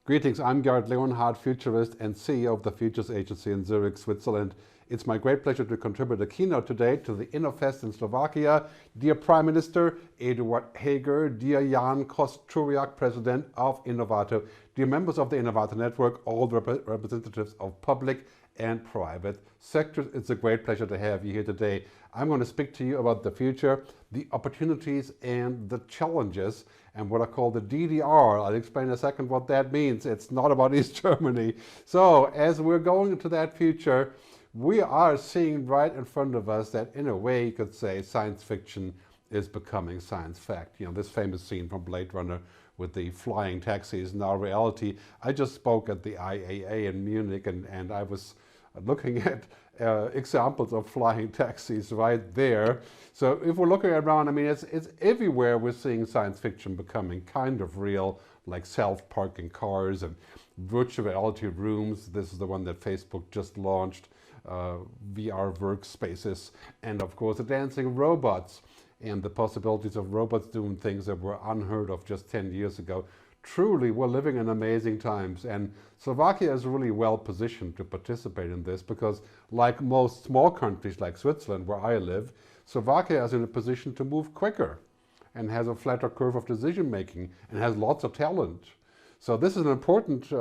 Greetings, I'm Gerd, Leonhard, Futurist and CEO of the Futures Agency in Zurich, Switzerland. It's my great pleasure to contribute a keynote today to the INOFEST in Slovakia. Dear Prime Minister Eduard Heger, dear Jan Kosturiak, President of Innovator, dear members of the Innovator Network, all the representatives of public and private sectors, it's a great pleasure to have you here today. I'm going to speak to you about the future, the opportunities and the challenges, and what I call the DDR. I'll explain in a second what that means. It's not about East Germany. So as we're going into that future, we are seeing right in front of us that in a way you could say science fiction is becoming science fact. You know, this famous scene from Blade Runner with the flying taxis, now reality. I just spoke at the IAA in Munich and I was looking at examples of flying taxis right there. So if we're looking around, I mean, it's everywhere we're seeing science fiction becoming kind of real, like self-parking cars and virtual reality rooms. This is the one that Facebook just launched, VR workspaces, and of course the dancing robots and the possibilities of robots doing things that were unheard of just 10 years ago. Truly, we're living in amazing times, and Slovakia is really well positioned to participate in this because, like most small countries like Switzerland, where I live, Slovakia is in a position to move quicker and has a flatter curve of decision making and has lots of talent. So this is an important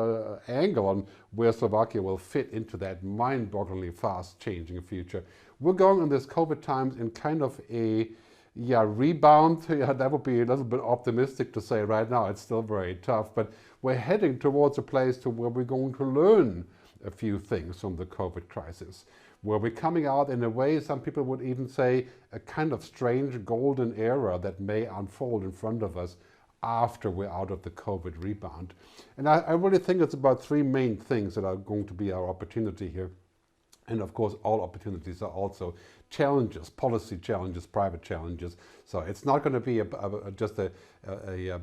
angle on where Slovakia will fit into that mind-bogglingly fast-changing future. We're going in this COVID times in kind of a rebound. That would be a little bit optimistic to say right now. It's still very tough, but we're heading towards a place to where we're going to learn a few things from the COVID crisis, where we're coming out in a way, some people would even say, a kind of strange golden era that may unfold in front of us after we're out of the COVID rebound. And I really think it's about three main things that are going to be our opportunity here. And of course, all opportunities are also challenges, policy challenges, private challenges. So it's not going to be just a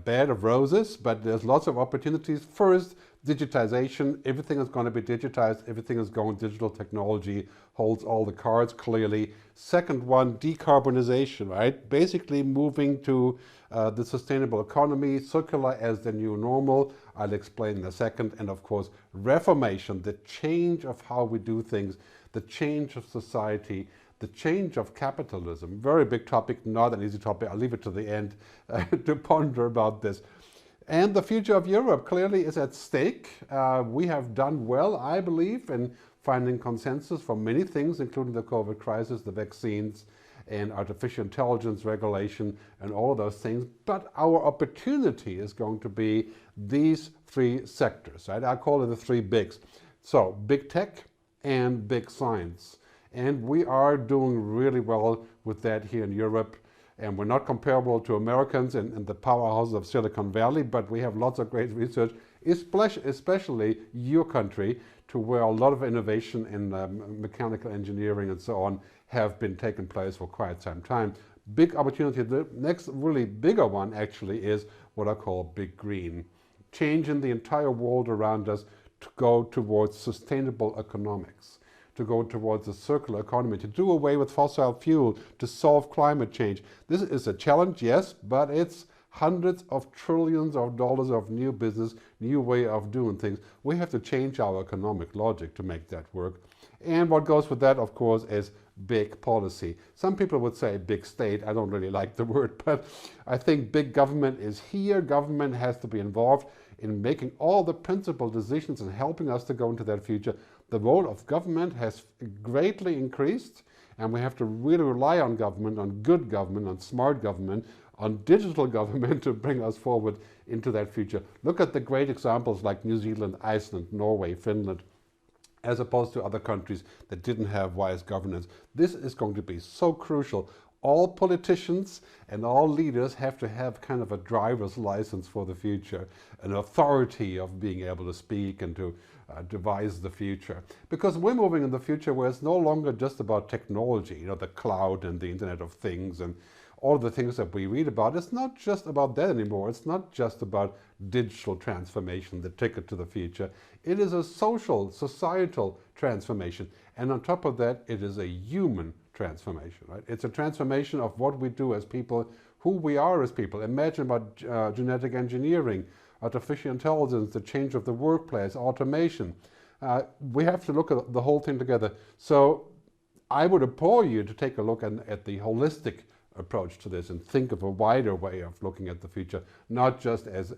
bed of roses, but there's lots of opportunities. First, digitization. Everything is going to be digitized. Everything is going digital. Technology holds all the cards clearly. Second one, decarbonization, right? Basically moving to the sustainable economy, circular as the new normal. I'll explain in a second. And of course, reformation, the change of how we do things, the change of society, the change of capitalism. Very big topic, not an easy topic. I'll leave it to the end to ponder about this. And the future of Europe clearly is at stake. We have done well, I believe, in finding consensus for many things, including the COVID crisis, the vaccines, and artificial intelligence regulation, and all of those things. But our opportunity is going to be these three sectors, right? I call it the three bigs. So big tech and big science. And we are doing really well with that here in Europe. And we're not comparable to Americans and the powerhouses of Silicon Valley, but we have lots of great research, especially your country, to where a lot of innovation in mechanical engineering and so on have been taking place for quite some time. Big opportunity. The next really bigger one actually is what I call big green. Changing the entire world around us to go towards sustainable economics, to go towards a circular economy, to do away with fossil fuel, to solve climate change. This is a challenge, yes, but it's hundreds of trillions of dollars of new business, new way of doing things. We have to change our economic logic to make that work. And what goes with that, of course, is big policy. Some people would say big state. I don't really like the word, but I think big government is here. Government has to be involved in making all the principal decisions and helping us to go into that future. The role of government has greatly increased, and we have to really rely on government, on good government, on smart government, on digital government to bring us forward into that future. Look at the great examples like New Zealand, Iceland, Norway, Finland, as opposed to other countries that didn't have wise governance. This is going to be so crucial. All politicians and all leaders have to have kind of a driver's license for the future, an authority of being able to speak and to devise the future. Because we're moving in the future where it's no longer just about technology, you know, the cloud and the Internet of Things and all the things that we read about. It's not just about that anymore. It's not just about digital transformation, the ticket to the future. It is a social, societal transformation. And on top of that, it is a human transformation, right? It's a transformation of what we do as people, who we are as people. Imagine about genetic engineering, artificial intelligence, the change of the workplace, automation. We have to look at the whole thing together. So I would implore you to take a look at the holistic approach to this and think of a wider way of looking at the future, not just as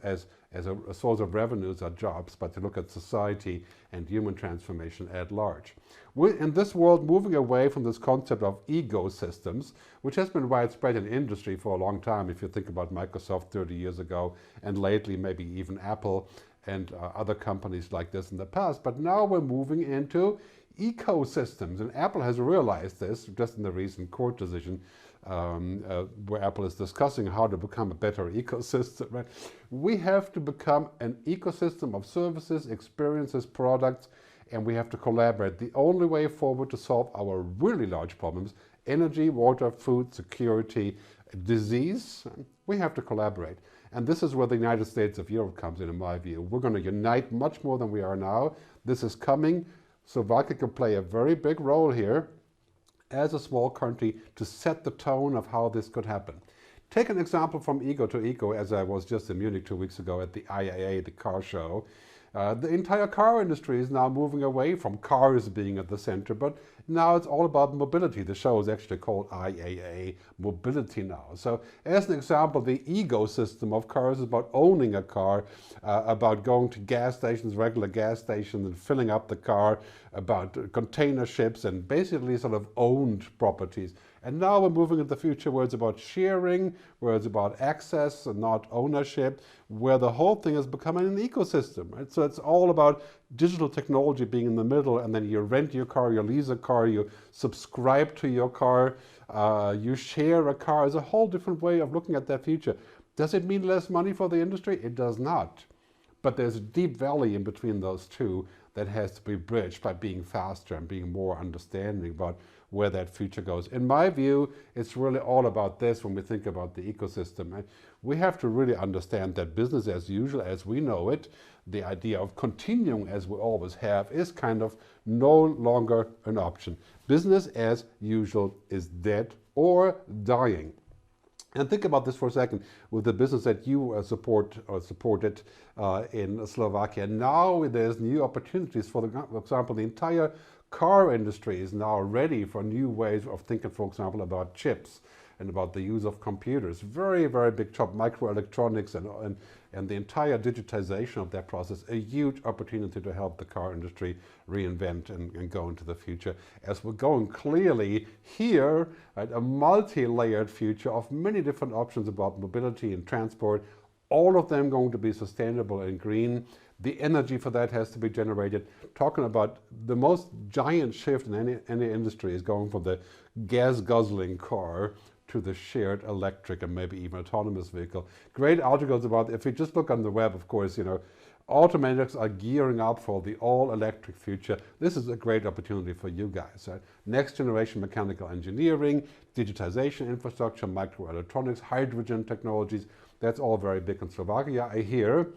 a source of revenues or jobs, but to look at society and human transformation at large. We're in this world moving away from this concept of ecosystems, which has been widespread in industry for a long time, if you think about Microsoft 30 years ago, and lately maybe even Apple and other companies like this in the past. But now we're moving into ecosystems, and Apple has realized this just in the recent court decision where Apple is discussing how to become a better ecosystem. Right? We have to become an ecosystem of services, experiences, products, and we have to collaborate. The only way forward to solve our really large problems, energy, water, food, security, disease, we have to collaborate. And this is where the United States of Europe comes in my view. We're going to unite much more than we are now. This is coming. Slovakia can play a very big role here as a small country to set the tone of how this could happen. Take an example from ego to eco, as I was just in Munich 2 weeks ago at the IAA, the car show. The entire car industry is now moving away from cars being at the center, but now it's all about mobility. The show is actually called IAA Mobility now. So as an example, the ecosystem of cars is about owning a car, about going to gas stations, regular gas stations, and filling up the car, about container ships and basically sort of owned properties. And now we're moving into the future where it's about sharing, where it's about access and not ownership, where the whole thing is becoming an ecosystem. Right? So it's all about digital technology being in the middle, and then you rent your car, you lease a car, you subscribe to your car, you share a car. It's a whole different way of looking at that future. Does it mean less money for the industry? It does not. But there's a deep valley in between those two that has to be bridged by being faster and being more understanding about where that future goes. In my view, it's really all about this when we think about the ecosystem. We have to really understand that business as usual, as we know it, the idea of continuing as we always have, is kind of no longer an option. Business as usual is dead or dying. And think about this for a second with the business that you support or supported in Slovakia. Now there's new opportunities. For example, the entire car industry is now ready for new ways of thinking, for example, about chips and about the use of computers. Very, very big job, microelectronics and the entire digitization of that process, a huge opportunity to help the car industry reinvent and go into the future. As we're going clearly here at a multi-layered future of many different options about mobility and transport, all of them going to be sustainable and green. The energy for that has to be generated. Talking about the most giant shift in any industry is going from the gas-guzzling car to the shared electric and maybe even autonomous vehicle. Great articles about, if you just look on the web, of course, automakers are gearing up for the all-electric future. This is a great opportunity for you guys. Right? Next generation mechanical engineering, digitization infrastructure, microelectronics, hydrogen technologies, that's all very big in Slovakia, I hear.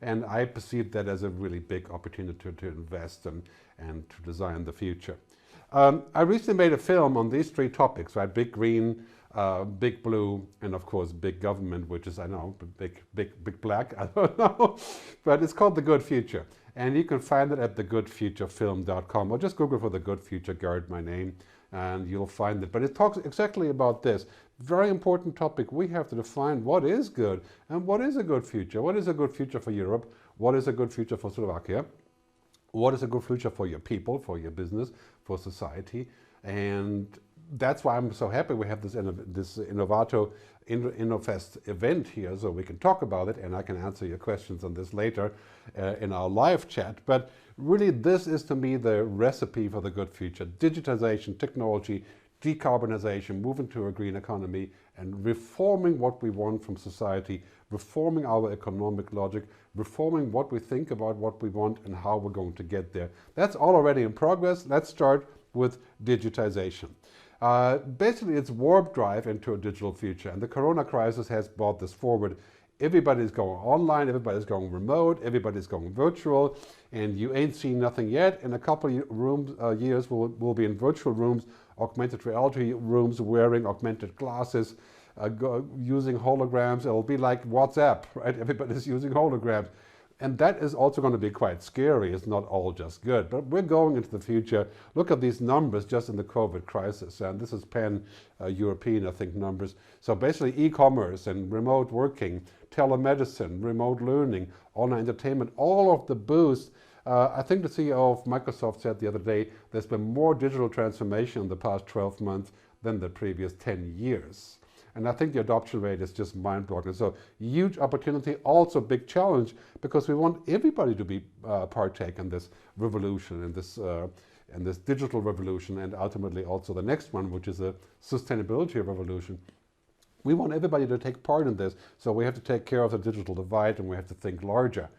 And I perceive that as a really big opportunity to invest and to design the future. I recently made a film on these three topics, right? Big green, big blue, and of course big government, which is, I know, big black, I don't know. But it's called The Good Future. And you can find it at thegoodfuturefilm.com, or just Google for The Good Future, Gerd, my name, and you'll find it. But it talks exactly about this. Very important topic. We have to define what is good and what is a good future. What is a good future for Europe? What is a good future for Slovakia? What is a good future for your people, for your business, for society? And that's why I'm so happy we have this INOFEST event here, so we can talk about it, and I can answer your questions on this later in our live chat. But really, this is to me the recipe for the good future. Digitization, technology, decarbonization, moving to a green economy, and reforming what we want from society, reforming our economic logic, reforming what we think about what we want and how we're going to get there. That's all already in progress. Let's start with digitization. Basically, it's warp drive into a digital future, and the corona crisis has brought this forward. Everybody's going online, everybody's going remote, everybody's going virtual, and you ain't seen nothing yet. In a couple of years, we'll be in virtual rooms, augmented reality rooms, wearing augmented glasses, using holograms. It'll be like WhatsApp, right? Everybody's using holograms. And that is also going to be quite scary. It's not all just good. But we're going into the future. Look at these numbers just in the COVID crisis. And this is pan-European, I think, numbers. So basically e-commerce and remote working, telemedicine, remote learning, online entertainment, all of the boosts. I think the CEO of Microsoft said the other day, there's been more digital transformation in the past 12 months than the previous 10 years. And I think the adoption rate is just mind-blowing. So huge opportunity, also big challenge, because we want everybody to be partake in this revolution, in this digital revolution, and ultimately also the next one, which is a sustainability revolution. We want everybody to take part in this, so we have to take care of the digital divide, and we have to think larger.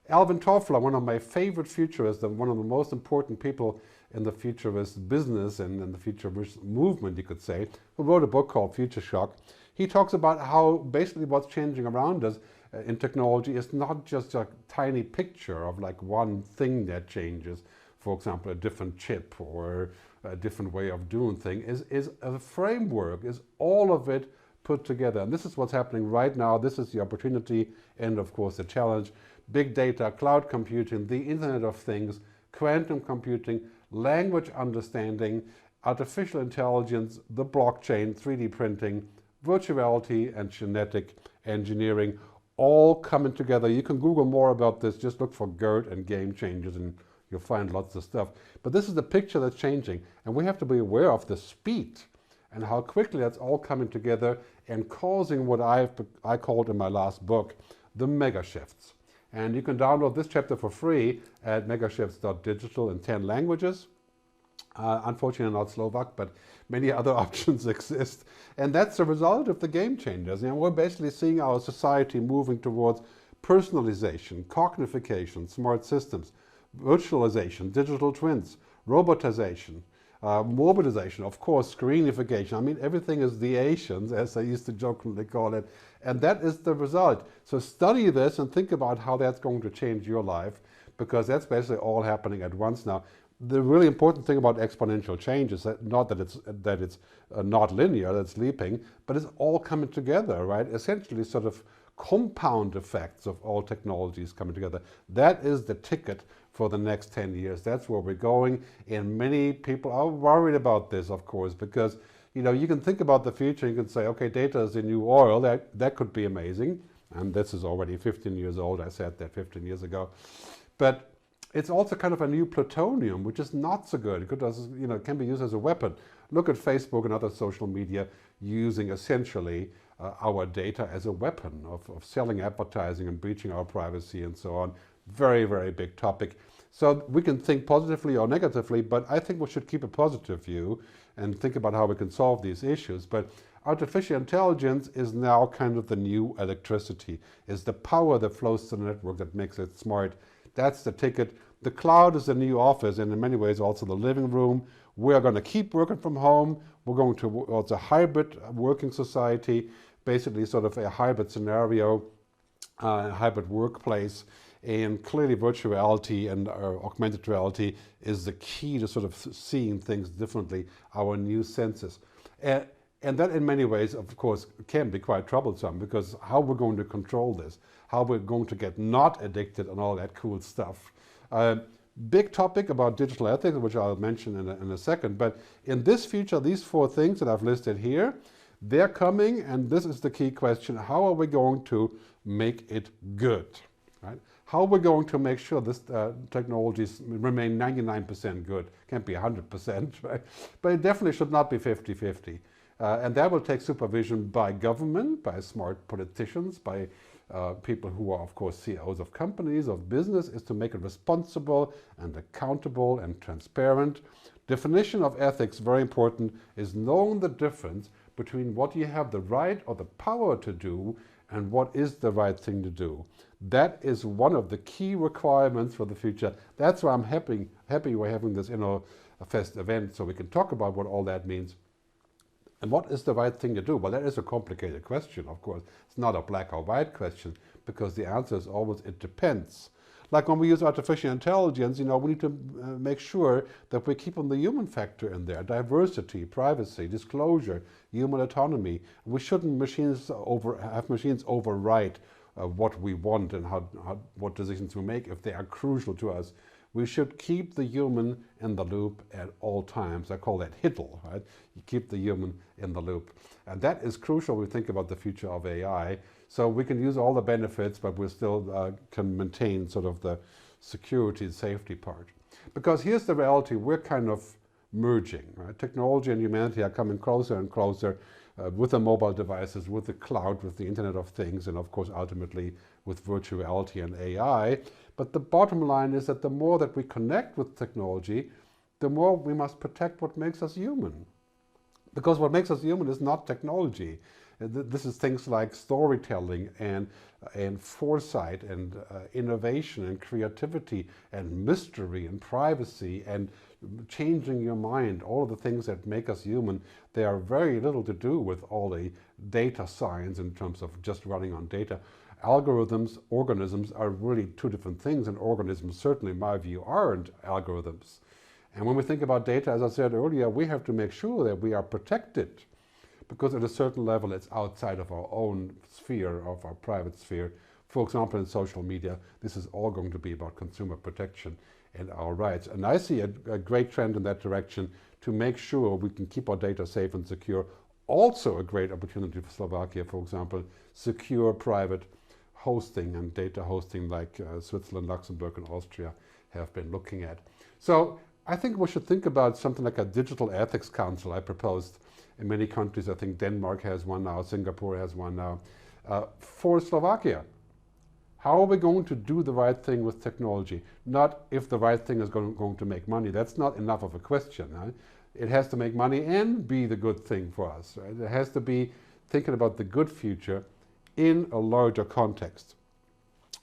Alvin Toffler, one of my favorite futurists and one of the most important people in the futurist business and in the futurist movement, you could say, who wrote a book called Future Shock. He talks about how basically what's changing around us in technology is not just a tiny picture of like one thing that changes, for example, a different chip or a different way of doing things, is a framework, is all of it put together. And this is what's happening right now. This is the opportunity and, of course, the challenge. Big data, cloud computing, the Internet of Things, quantum computing, language understanding, artificial intelligence, the blockchain, 3D printing, virtual reality, and genetic engineering, all coming together. You can Google more about this. Just look for Gerd and game changers and you'll find lots of stuff. But this is the picture that's changing. And we have to be aware of the speed and how quickly that's all coming together and causing what I called in my last book, the mega shifts. And you can download this chapter for free at megashifts.digital in 10 languages. Unfortunately not Slovak, but many other options exist. And that's the result of the game changers. And we're basically seeing our society moving towards personalization, cognification, smart systems, virtualization, digital twins, robotization, mobilization, of course, screenification. I mean, everything is the Asians, as I used to jokingly call it. And that is the result. So study this and think about how that's going to change your life, because that's basically all happening at once now. The really important thing about exponential change is that not that it's not linear, that's leaping, but it's all coming together, right? Essentially sort of compound effects of all technologies coming together. That is the ticket for the next 10 years. That's where we're going. And many people are worried about this, of course, because you can think about the future. You can say, okay, data is the new oil. That could be amazing. And this is already 15 years old. I said that 15 years ago. But it's also kind of a new plutonium, which is not so good. It can be used as a weapon. Look at Facebook and other social media using essentially our data as a weapon of selling advertising and breaching our privacy and so on. Very, very big topic. So we can think positively or negatively, but I think we should keep a positive view and think about how we can solve these issues. But artificial intelligence is now kind of the new electricity, is the power that flows to the network that makes it smart. That's the ticket. The cloud is the new office, and in many ways also the living room. We are going to keep working from home. We're going towards a hybrid working society, basically sort of a hybrid scenario, hybrid workplace. And clearly virtual reality and augmented reality is the key to sort of seeing things differently, our new senses. And that in many ways, of course, can be quite troublesome, because how we're going to control this, how we're going to get not addicted and all that cool stuff. Big topic about digital ethics, which I'll mention in a second. But in this future, these 4 things that I've listed here, they're coming, and this is the key question. How are we going to make it good? Right? How are we going to make sure this technologies remain 99% good? Can't be 100%, right? But it definitely should not be 50-50. And that will take supervision by government, by smart politicians, by people who are, of course, CEOs of companies, of business, is to make it responsible and accountable and transparent. Definition of ethics, very important, is knowing the difference between what you have the right or the power to do and what is the right thing to do. That is one of the key requirements for the future. That's why I'm happy we're having this INOFEST event, so we can talk about what all that means. And what is the right thing to do? Well, that is a complicated question, of course. It's not a black or white question, because the answer is always, it depends. Like when we use artificial intelligence, we need to make sure that we're keeping the human factor in there. Diversity, privacy, disclosure, human autonomy. We shouldn't have machines override what we want and what decisions we make if they are crucial to us. We should keep the human in the loop at all times. I call that HITL, right? You keep the human in the loop. And that is crucial when we think about the future of AI. So we can use all the benefits, but we still can maintain sort of the security and safety part. Because here's the reality, we're kind of merging, right? Technology and humanity are coming closer and closer with the mobile devices, with the cloud, with the Internet of Things, and of course ultimately with virtual reality and AI. But the bottom line is that the more that we connect with technology, the more we must protect what makes us human. Because what makes us human is not technology. This is things like storytelling and foresight and innovation and creativity and mystery and privacy and changing your mind. All of the things that make us human, they are very little to do with all the data science in terms of just running on data. Algorithms, organisms are really two different things, and organisms certainly, in my view, aren't algorithms. And when we think about data, as I said earlier, we have to make sure that we are protected, because at a certain level it's outside of our own sphere, of our private sphere. For example, in social media, this is all going to be about consumer protection and our rights. And I see a great trend in that direction to make sure we can keep our data safe and secure. Also a great opportunity for Slovakia, for example, secure private hosting and data hosting like Switzerland, Luxembourg, and Austria have been looking at. So I think we should think about something like a digital ethics council I proposed in many countries. I think Denmark has one now, Singapore has one now. For Slovakia, how are we going to do the right thing with technology? Not if the right thing is going to make money. That's not enough of a question. Right? It has to make money and be the good thing for us. Right? It has to be thinking about the good future in a larger context.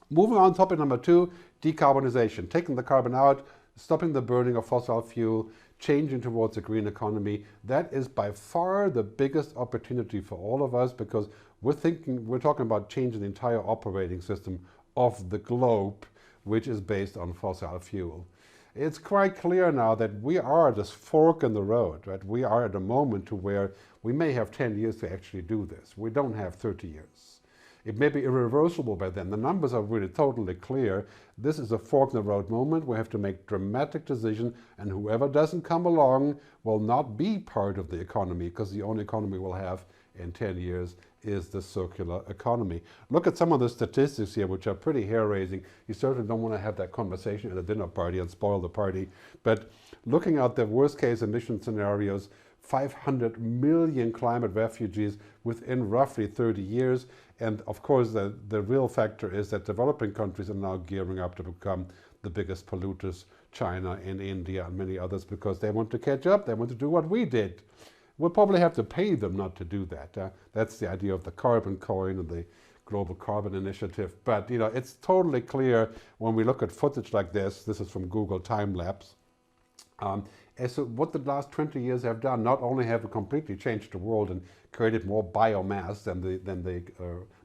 Moving on, topic number 2, decarbonization. Taking the carbon out, stopping the burning of fossil fuel, changing towards a green economy. That is by far the biggest opportunity for all of us, because we're talking about changing the entire operating system of the globe, which is based on fossil fuel. It's quite clear now that we are at this fork in the road, right? We are at a moment to where we may have 10 years to actually do this. We don't have 30 years. It may be irreversible by then. The numbers are really totally clear. This is a fork in the road moment. We have to make dramatic decisions, and whoever doesn't come along will not be part of the economy, because the only economy we'll have in 10 years is the circular economy. Look at some of the statistics here, which are pretty hair-raising. You certainly don't want to have that conversation at a dinner party and spoil the party. But looking at the worst-case emission scenarios, 500 million climate refugees within roughly 30 years. And of course, the real factor is that developing countries are now gearing up to become the biggest polluters, China and India and many others, because they want to catch up. They want to do what we did. We'll probably have to pay them not to do that. That's the idea of the carbon coin and the Global Carbon Initiative. But it's totally clear when we look at footage like this. This is from Google Time Lapse. As to what the last 20 years have done, not only have we completely changed the world and created more biomass than the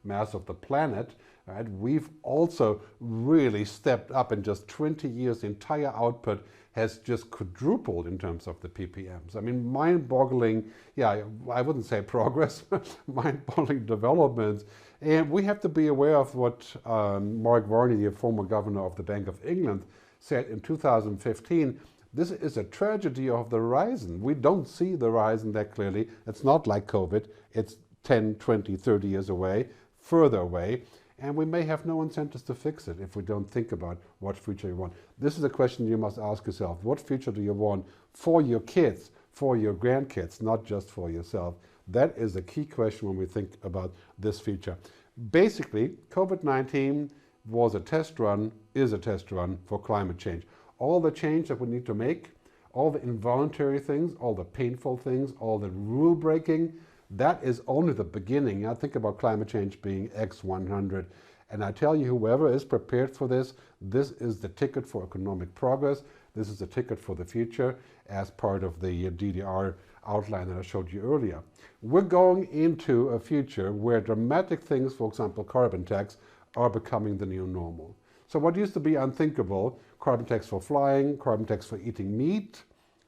mass of the planet, right? We've also really stepped up in just 20 years. The entire output has just quadrupled in terms of the ppms. I mean, mind-boggling, yeah, I wouldn't say progress, mind-boggling developments. And we have to be aware of what Mark Varney, the former governor of the Bank of England, said in 2015. This is a tragedy of the horizon. We don't see the horizon that clearly. It's not like COVID. It's 10, 20, 30 years away, further away. And we may have no incentives to fix it if we don't think about what future you want. This is a question you must ask yourself. What future do you want for your kids, for your grandkids, not just for yourself? That is a key question when we think about this future. Basically, COVID-19 was a test run, is a test run for climate change. All the change that we need to make, all the involuntary things, all the painful things, all the rule breaking, that is only the beginning. I think about climate change being X100. And I tell you, whoever is prepared for this, this is the ticket for economic progress. This is the ticket for the future as part of the DDR outline that I showed you earlier. We're going into a future where dramatic things, for example, carbon tax, are becoming the new normal. So what used to be unthinkable, carbon tax for flying, carbon tax for eating meat.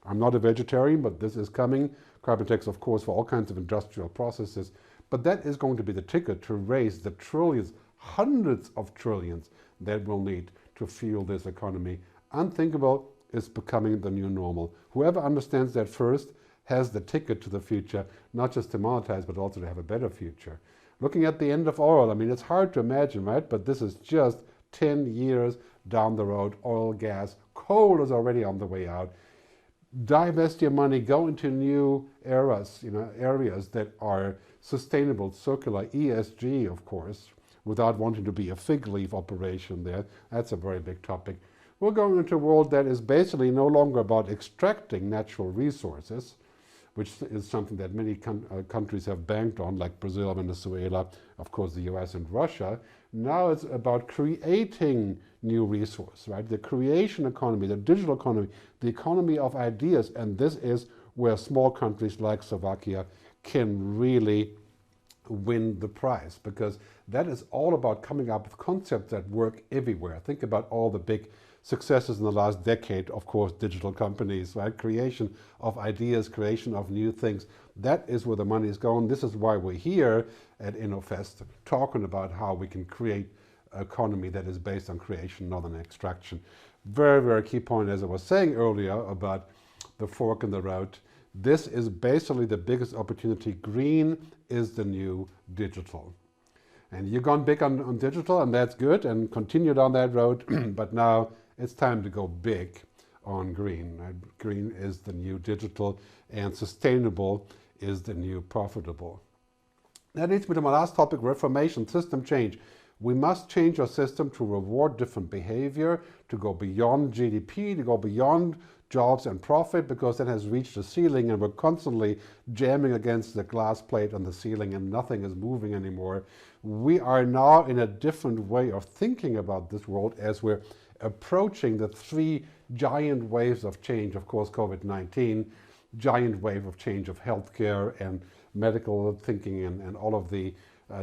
I'm not a vegetarian, but this is coming. Carbon tax, of course, for all kinds of industrial processes. But that is going to be the ticket to raise the trillions, hundreds of trillions that we'll need to fuel this economy. Unthinkable is becoming the new normal. Whoever understands that first has the ticket to the future, not just to monetize, but also to have a better future. Looking at the end of oil, I mean, it's hard to imagine, right? But this is just 10 years down the road. Oil, gas, coal is already on the way out. Divest your money, go into new eras, areas that are sustainable, circular, ESG, of course, without wanting to be a fig leaf operation there. That's a very big topic. We're going into a world that is basically no longer about extracting natural resources, which is something that many countries have banked on, like Brazil, Venezuela, of course the US and Russia. Now it's about creating new resources, right? The creation economy, the digital economy, the economy of ideas, and this is where small countries like Slovakia can really win the prize, because that is all about coming up with concepts that work everywhere. Think about all the big successes in the last decade, of course, digital companies, right? Creation of ideas, creation of new things. That is where the money is going. This is why we're here at INOFEST talking about how we can create an economy that is based on creation, not on extraction. Very, very key point, as I was saying earlier, about the fork in the road. This is basically the biggest opportunity. Green is the new digital. And you've gone big on digital, and that's good, and continue down that road, but now it's time to go big on green. Right? Green is the new digital, and sustainable is the new profitable. That leads me to my last topic, reformation, system change. We must change our system to reward different behavior, to go beyond GDP, to go beyond jobs and profit, because that has reached a ceiling and we're constantly jamming against the glass plate on the ceiling and nothing is moving anymore. We are now in a different way of thinking about this world as we're approaching the three giant waves of change. Of course, COVID-19, giant wave of change of healthcare and medical thinking and all of the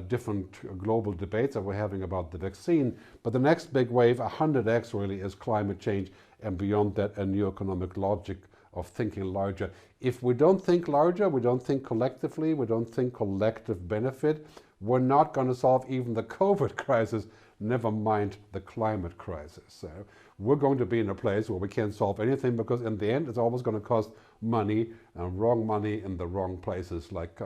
different global debates that we're having about the vaccine. But the next big wave, 100x really, is climate change, and beyond that, a new economic logic of thinking larger. If we don't think larger, we don't think collectively, we don't think collective benefit, we're not going to solve even the COVID crisis, never mind the climate crisis. So we're going to be in a place where we can't solve anything, because in the end it's always going to cost money, and wrong money in the wrong places, like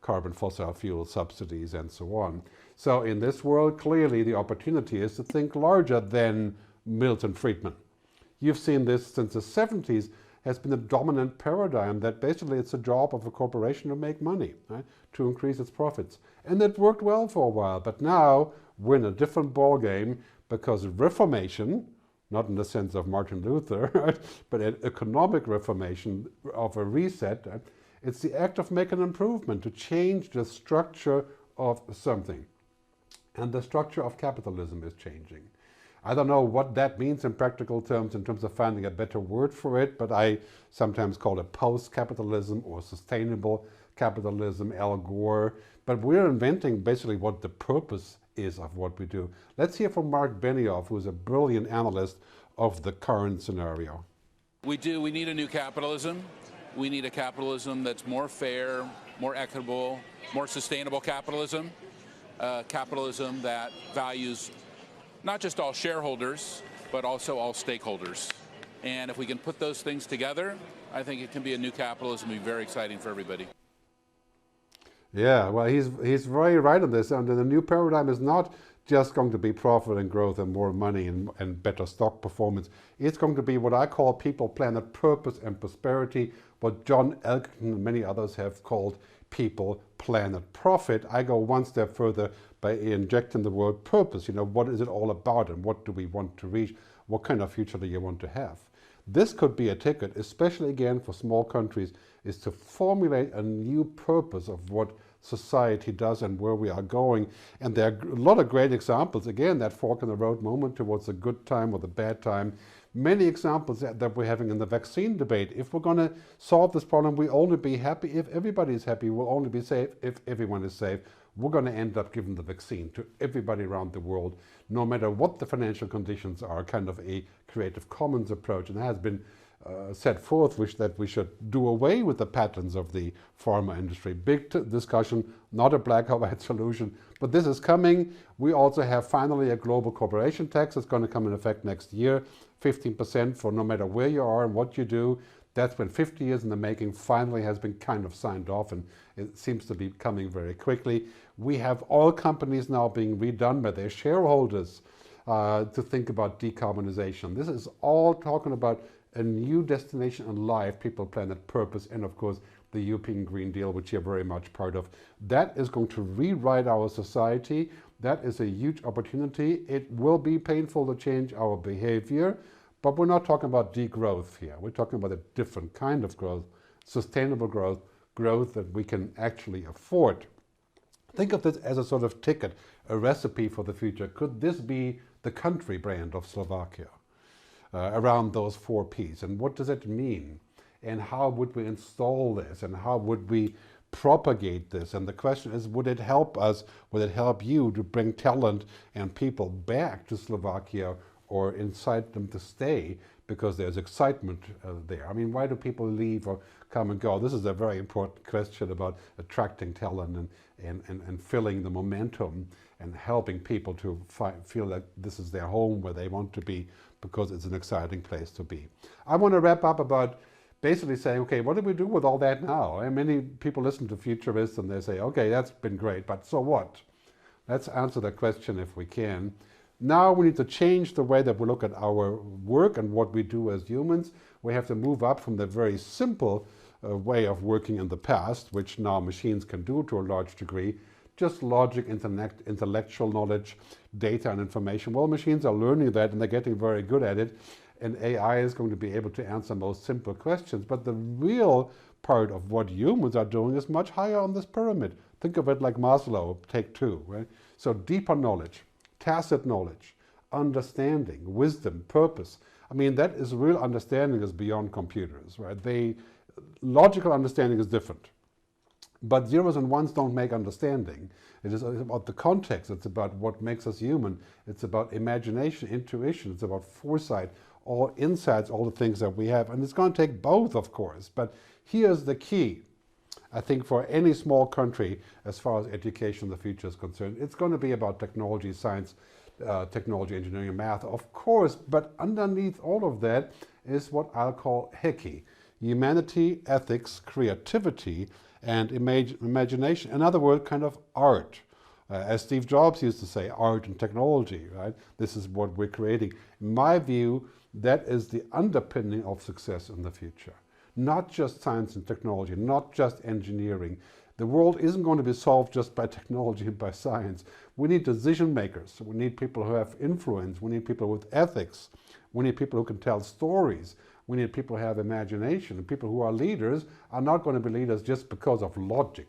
carbon fossil fuel subsidies and so on. So in this world, clearly the opportunity is to think larger than Milton Friedman. You've seen this since the 70s, has been a dominant paradigm that basically it's a job of a corporation to make money, right? To increase its profits. And it worked well for a while, but now we're in a different ball game, because reformation, not in the sense of Martin Luther, right? But an economic reformation of a reset, right? It's the act of making an improvement, to change the structure of something. And the structure of capitalism is changing. I don't know what that means in practical terms, in terms of finding a better word for it, but I sometimes call it post-capitalism or sustainable capitalism, Al Gore. But we're inventing basically what the purpose is of what we do. Let's hear from Mark Benioff, who's a brilliant analyst of the current scenario. We need a new capitalism. We need a capitalism that's more fair, more equitable, more sustainable capitalism. Capitalism that values not just all shareholders, but also all stakeholders. And if we can put those things together, I think it can be a new capitalism, be very exciting for everybody. Yeah, well, he's very right on this. And the new paradigm is not just going to be profit and growth and more money and better stock performance. It's going to be what I call people, planet, purpose and prosperity, what John Elkann and many others have called people, planet, profit. I go one step further by injecting the word purpose. What is it all about, and what do we want to reach? What kind of future do you want to have? This could be a ticket, especially again for small countries, is to formulate a new purpose of what society does and where we are going. And there are a lot of great examples. Again, that fork in the road moment towards a good time or the bad time. Many examples that we're having in the vaccine debate. If we're going to solve this problem, we only be happy if everybody is happy. We'll only be safe if everyone is safe. we're going to end up giving the vaccine to everybody around the world, no matter what the financial conditions are, kind of a Creative Commons approach. And it has been set forth that we should do away with the patents of the pharma industry. Big discussion, not a black or white solution, but this is coming. We also have finally a global corporation tax that's going to come in effect next year, 15% for no matter where you are and what you do. That's been 50 years in the making, finally has been kind of signed off, and it seems to be coming very quickly. We have all companies now being redone by their shareholders to think about decarbonization. This is all talking about a new destination in life, people, planet, purpose, and of course the European Green Deal, which you're very much part of. That is going to rewrite our society. That is a huge opportunity. It will be painful to change our behavior, but we're not talking about degrowth here. We're talking about a different kind of growth, sustainable growth, growth that we can actually afford. Think of this as a sort of ticket, a recipe for the future. Could this be the country brand of Slovakia? Around those 4 Ps. And what does it mean? And how would we install this? And how would we propagate this? And the question is, would it help us? Would it help you to bring talent and people back to Slovakia or incite them to stay because there's excitement there? I mean, why do people leave or come and go? This is a very important question about attracting talent and filling the momentum and helping people to feel that this is their home where they want to be, because it's an exciting place to be. I want to wrap up about basically saying, okay, what do we do with all that now? And many people listen to Futurists and they say, okay, that's been great, but so what? Let's answer that question if we can. Now we need to change the way that we look at our work and what we do as humans. We have to move up from the very simple way of working in the past, which now machines can do to a large degree, just logic, intellectual knowledge, data and information. Well, machines are learning that and they're getting very good at it. And AI is going to be able to answer most simple questions. But the real part of what humans are doing is much higher on this pyramid. Think of it like Maslow, take 2, right? So deeper knowledge, tacit knowledge, understanding, wisdom, purpose. I mean, that is real understanding is beyond computers, right? Logical understanding is different. But zeros and ones don't make understanding. It is about the context. It's about what makes us human. It's about imagination, intuition. It's about foresight, all insights, all the things that we have. And it's going to take both, of course. But here's the key. I think for any small country, as far as education in the future is concerned, it's going to be about technology, science, technology, engineering, and math, of course. But underneath all of that is what I'll call HECI: humanity, ethics, creativity, and imagination. In other words, kind of art. As Steve Jobs used to say, art and technology, right? This is what we're creating. In my view, that is the underpinning of success in the future. Not just science and technology, not just engineering. The world isn't going to be solved just by technology and by science. We need decision makers. We need people who have influence. We need people with ethics. We need people who can tell stories. We need people who have imagination. And people who are leaders are not going to be leaders just because of logic.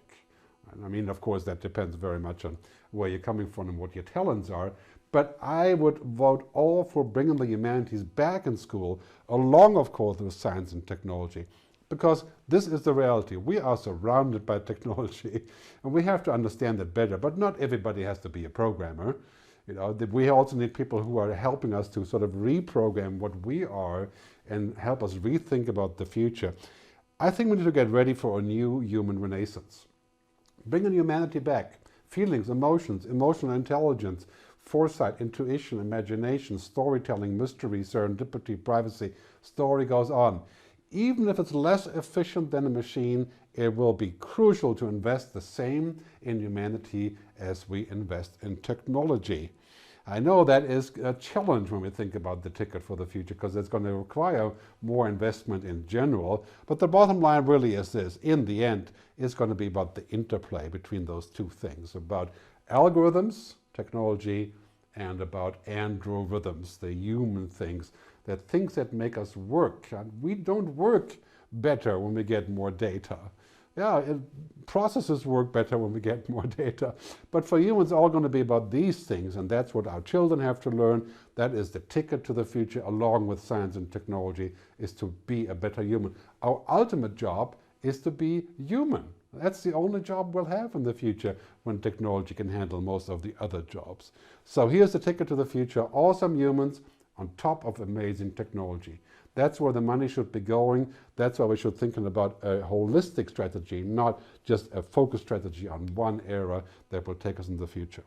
I mean, of course, that depends very much on where you're coming from and what your talents are. But I would vote all for bringing the humanities back in school, along, of course, with science and technology. Because this is the reality. We are surrounded by technology, and we have to understand it better. But not everybody has to be a programmer. You know, we also need people who are helping us to sort of reprogram what we are and help us rethink about the future. I think we need to get ready for a new human renaissance. Bringing humanity back. Feelings, emotions, emotional intelligence, foresight, intuition, imagination, storytelling, mystery, serendipity, privacy. Story goes on. Even if it's less efficient than a machine, it will be crucial to invest the same in humanity as we invest in technology. I know that is a challenge when we think about the ticket for the future, because it's going to require more investment in general. But the bottom line really is this. In the end, it's going to be about the interplay between those two things, about algorithms, technology, and about androrhythms, the human things that make us work. And we don't work better when we get more data. Yeah, processes work better when we get more data. But for humans, it's all going to be about these things, and that's what our children have to learn. That is the ticket to the future, along with science and technology, is to be a better human. Our ultimate job is to be human. That's the only job we'll have in the future when technology can handle most of the other jobs. So here's the ticket to the future. Awesome humans on top of amazing technology. That's where the money should be going. That's why we should think about a holistic strategy, not just a focused strategy on one area that will take us in the future.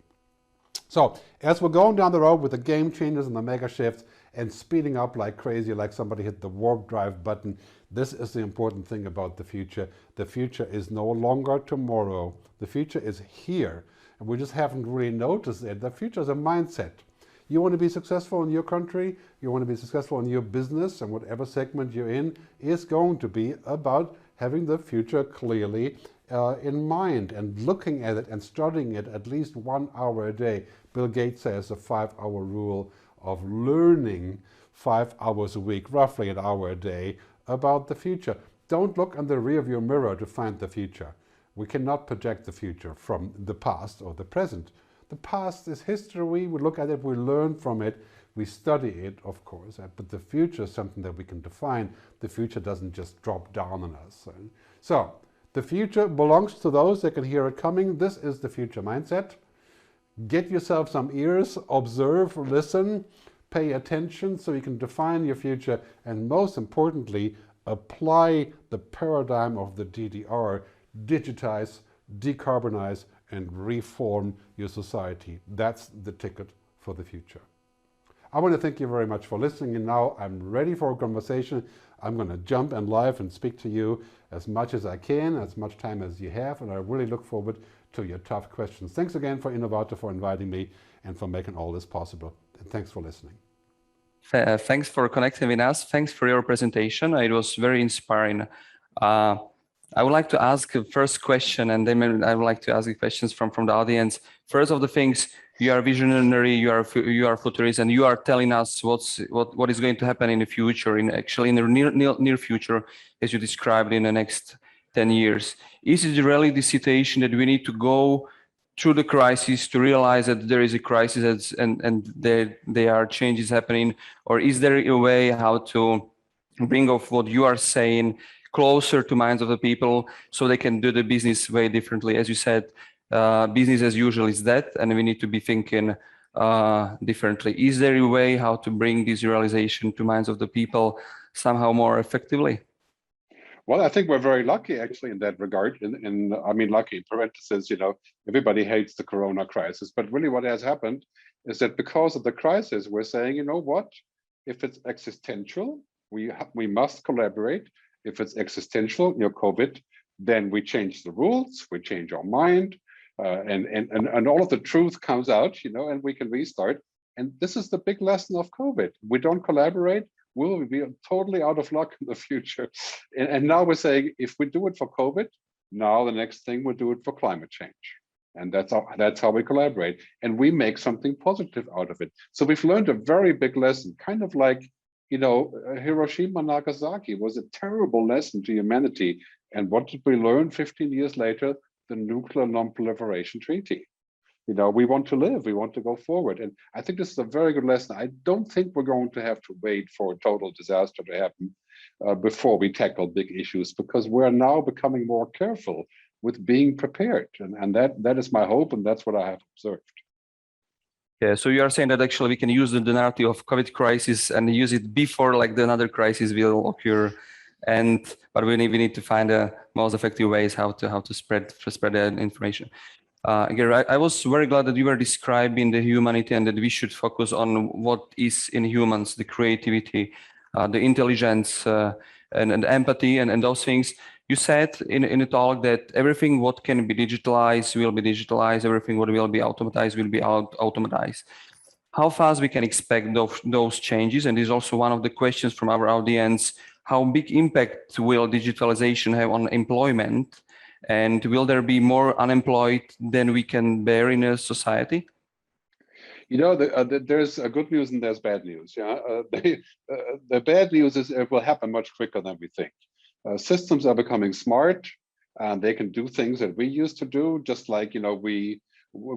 So as we're going down the road with the game changers and the mega shifts and speeding up like crazy, like somebody hit the warp drive button, this is the important thing about the future. The future is no longer tomorrow. The future is here. And we just haven't really noticed it. The future is a mindset. You want to be successful in your country, you want to be successful in your business, and whatever segment you're in is going to be about having the future clearly in mind and looking at it and studying it at least 1 hour a day. Bill Gates says a 5-hour rule of learning 5 hours a week, roughly an hour a day, about the future. Don't look in the rearview mirror to find the future. We cannot project the future from the past or the present. The past is history. We look at it, we learn from it, we study it, of course, but the future is something that we can define. The future doesn't just drop down on us. So the future belongs to those that can hear it coming. This is the future mindset. Get yourself some ears, observe, listen, pay attention so you can define your future, and most importantly, apply the paradigm of the DDR, digitize, decarbonize, and reform your society. That's the ticket for the future. I want to thank you very much for listening, and now I'm ready for a conversation. I'm going to jump in live and speak to you as much as I can, as much time as you have, and I really look forward to your tough questions. Thanks again for Innovator for inviting me and for making all this possible. And thanks for listening. Thanks for connecting with us. Thanks for your presentation. It was very inspiring. I would like to ask the first question, and then I would like to ask the questions from the audience. First of the things, you are visionary, you are futurist, and you are telling us what is going to happen in the future, in the near future, as you described, in the next 10 years. Is it really the situation that we need to go through the crisis to realize that there is a crisis and there are changes happening, or is there a way how to bring of what you are saying closer to minds of the people so they can do the business way differently? As you said, business as usual is that, and we need to be thinking differently. Is there a way how to bring this realization to minds of the people somehow more effectively? Well, I think we're very lucky actually in that regard. And I mean, lucky in parentheses, everybody hates the Corona crisis, but really what has happened is that because of the crisis, we're saying, you know what, if it's existential, we must collaborate. If it's existential, COVID, then we change the rules, we change our mind, and all of the truth comes out, and we can restart. And this is the big lesson of COVID. We don't collaborate, we'll be totally out of luck in the future. And now we're saying, if we do it for COVID, now the next thing we'll do it for climate change. And that's how we collaborate. And we make something positive out of it. So we've learned a very big lesson, kind of like, Hiroshima and Nagasaki was a terrible lesson to humanity. And what did we learn 15 years later? The Nuclear Non-Proliferation Treaty. We want to live, we want to go forward. And I think this is a very good lesson. I don't think we're going to have to wait for a total disaster to happen before we tackle big issues, because we're now becoming more careful with being prepared. And that is my hope, and that's what I have observed. Yeah, so you are saying that actually we can use the narrative of COVID crisis and use it before like another crisis will occur, but we need to find the most effective ways how to spread that information. Gerd, I was very glad that you were describing the humanity and that we should focus on what is in humans, the creativity, the intelligence, and empathy, and those things. You said in the talk that everything what can be digitalized will be digitalized, everything what will be automatized will be automatized. How fast we can expect those changes? And this is also one of the questions from our audience. How big impact will digitalization have on employment? And will there be more unemployed than we can bear in a society? There's good news and there's bad news. The bad news is it will happen much quicker than we think. Systems are becoming smart, and they can do things that we used to do, just like, we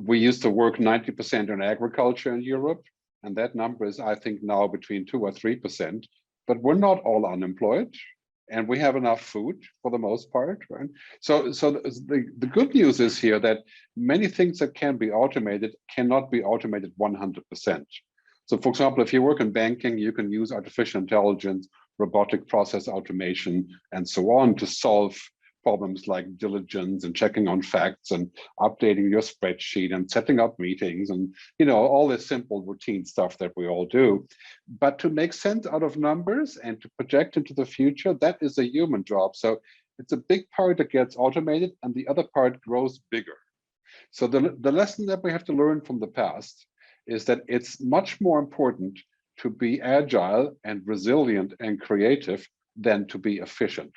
used to work 90% in agriculture in Europe, and that number is, I think, now between 2 or 3%. But we're not all unemployed. and we have enough food for the most part, right? So the good news is here that many things that can be automated cannot be automated 100%. So for example, if you work in banking, you can use artificial intelligence, robotic process automation, and so on to solve problems like diligence and checking on facts and updating your spreadsheet and setting up meetings and, you know, all this simple routine stuff that we all do. But to make sense out of numbers and to project into the future, that is a human job. So it's a big part that gets automated and the other part grows bigger. So the lesson that we have to learn from the past is that it's much more important to be agile and resilient and creative than to be efficient.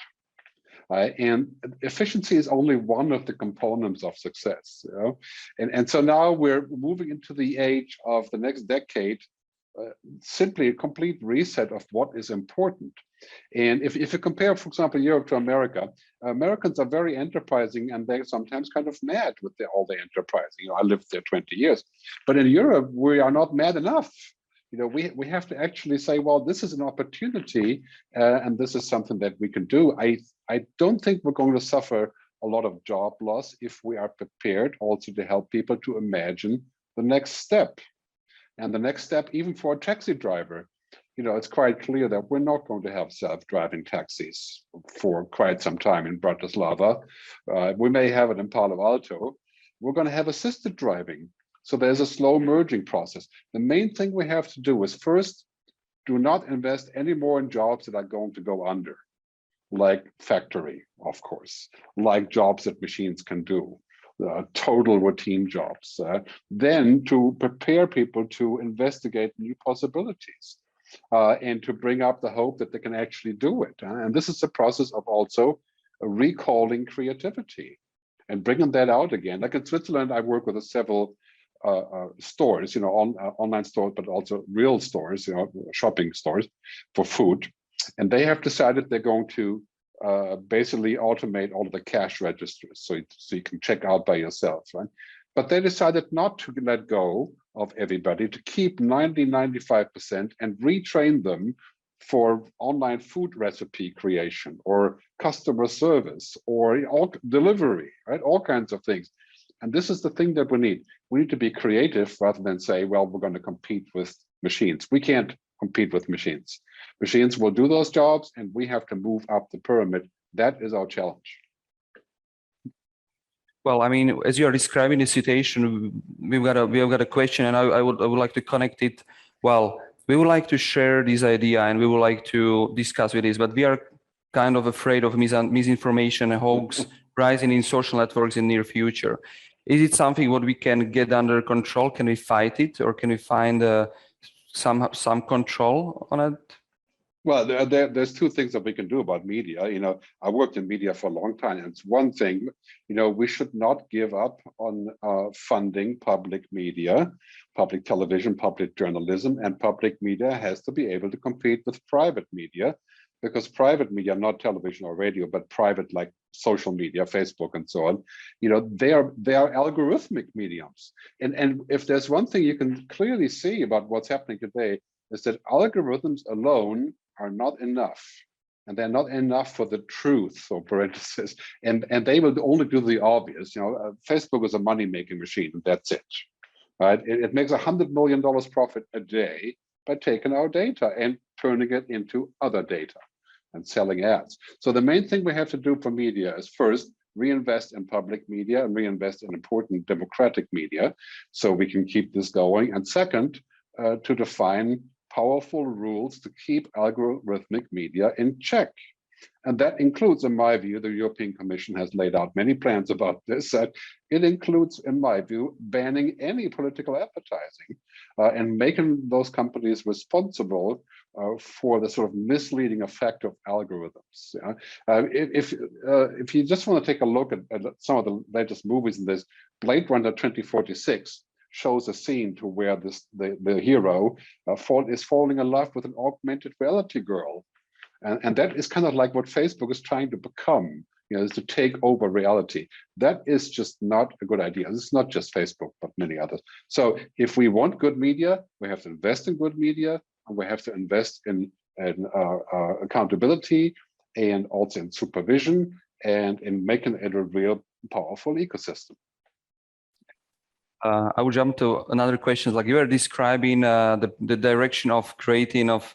And efficiency is only one of the components of success. You know? And so now we're moving into the age of the next decade, simply a complete reset of what is important. And if you compare, for example, Europe to America, Americans are very enterprising and they're sometimes kind of mad with all the enterprising. You know, I lived there 20 years, but in Europe, we are not mad enough. You know, we have to actually say, well, this is an opportunity and this is something that we can do. I don't think we're going to suffer a lot of job loss if we are prepared also to help people to imagine the next step. And the next step, even for a taxi driver, you know, it's quite clear that we're not going to have self-driving taxis for quite some time in Bratislava. We may have it in Palo Alto. We're going to have assisted driving. So there's a slow merging process. The main thing we have to do is first, do not invest any more in jobs that are going to go under, like factory, of course, like jobs that machines can do. Total routine jobs, then to prepare people to investigate new possibilities and to bring up the hope that they can actually do it. And this is a process of also recalling creativity and bringing that out again. Like in Switzerland, I work with several stores, you know, online stores, but also real stores, you know, shopping stores for food. And they have decided they're going to basically automate all of the cash registers so you can check out by yourself, right? But they decided not to let go of everybody, to keep 95% and retrain them for online food recipe creation or customer service or delivery, right? All kinds of things. And this is the thing that we need. We need to be creative rather than say, well, we're going to compete with machines. We can't compete with machines. Machines will do those jobs and we have to move up the pyramid. That is our challenge. Well, I mean, as you are describing the situation, we've got a question, and I would like to connect it. Well, we would like to share this idea and we would like to discuss with this, but we are kind of afraid of misinformation and hoax rising in social networks in the near future. Is it something what we can get under control? Can we fight it, or can we find some control on it? Well, there's two things that we can do about media. You know, I worked in media for a long time, and it's one thing, you know, we should not give up on funding public media, public television, public journalism, and public media has to be able to compete with private media, because private media, not television or radio, but private like social media, Facebook and so on, you know, they are algorithmic mediums. And if there's one thing you can clearly see about what's happening today is that algorithms alone are not enough. And they're not enough for the truth, or parenthesis. And they will only do the obvious. You know, Facebook is a money-making machine, and that's it. Right? It makes $100 million profit a day by taking our data and turning it into other data and selling ads. So the main thing we have to do for media is first reinvest in public media and reinvest in important democratic media so we can keep this going. And second, to define powerful rules to keep algorithmic media in check. And that includes, in my view, the European Commission has laid out many plans about this. It includes, in my view, banning any political advertising and making those companies responsible for the sort of misleading effect of algorithms. If you just want to take a look at some of the latest movies in this, Blade Runner 2046 shows a scene to where the hero is falling in love with an augmented reality girl. And that is kind of like what Facebook is trying to become, you know, is to take over reality. That is just not a good idea. This is not just Facebook, but many others. So if we want good media, we have to invest in good media, and we have to invest in accountability and also in supervision and in making it a real powerful ecosystem. I will jump to another question. Like you were describing the direction of creating of